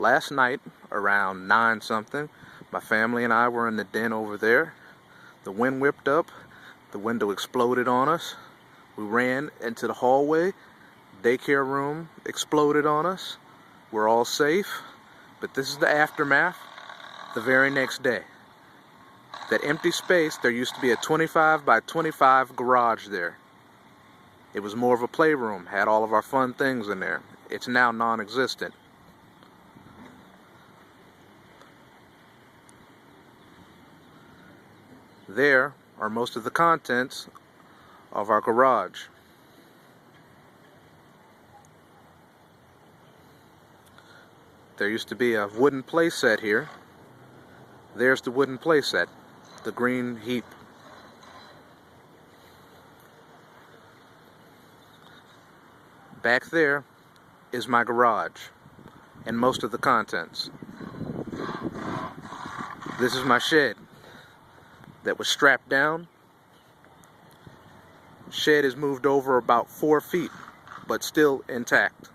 Last night, around 9 something, my family and I were in the den over there. The wind whipped up, the window exploded on us. We ran into the hallway, daycare room exploded on us. We're all safe, but this is the aftermath. The very next day, that empty space, there used to be a 25 by 25 garage there. It was more of a playroom, had all of our fun things in there. It's now non-existent. There are most of the contents of our garage. There used to be a wooden play set here. There's the wooden play set, the green heap. Back there is my garage and most of the contents. This is my shed that was strapped down. Shed is moved over about 4 feet, but still intact.